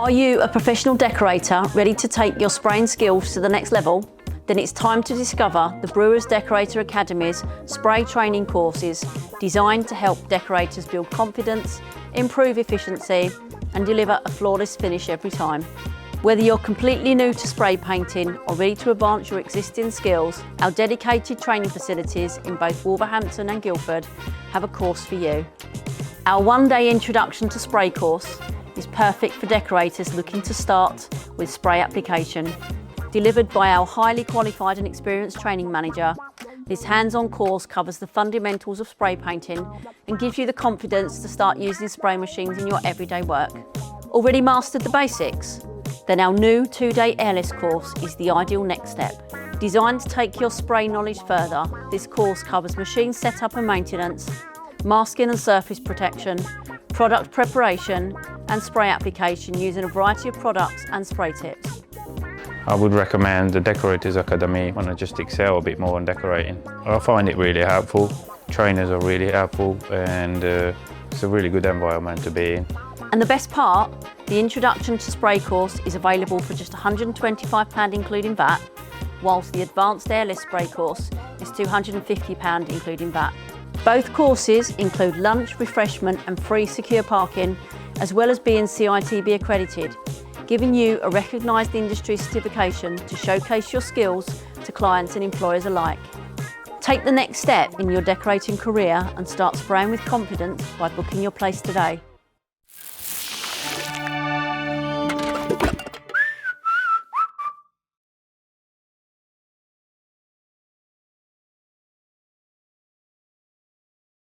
Are you a professional decorator ready to take your spraying skills to the next level? Then it's time to discover the Brewers Decorator Academy's spray training courses designed to help decorators build confidence, improve efficiency and deliver a flawless finish every time. Whether you're completely new to spray painting or ready to advance your existing skills, our dedicated training facilities in both Wolverhampton and Guildford have a course for you. Our one-day introduction to spray course is perfect for decorators looking to start with spray application. Delivered by our highly qualified and experienced training manager, this hands-on course covers the fundamentals of spray painting and gives you the confidence to start using spray machines in your everyday work. Already mastered the basics? Then our new 2-day airless course is the ideal next step. Designed to take your spray knowledge further, this course covers machine setup and maintenance, masking and surface protection, product preparation and spray application using a variety of products and spray tips. I would recommend the Decorators Academy when I just excel a bit more on decorating. I find it really helpful. Trainers are really helpful and it's a really good environment to be in. And the best part, the Introduction to Spray course is available for just £125 including VAT, whilst the Advanced Airless Spray course is £250 including VAT. Both courses include lunch, refreshment and free secure parking, as well as being CITB accredited, giving you a recognised industry certification to showcase your skills to clients and employers alike. Take the next step in your decorating career and start spraying with confidence by booking your place today.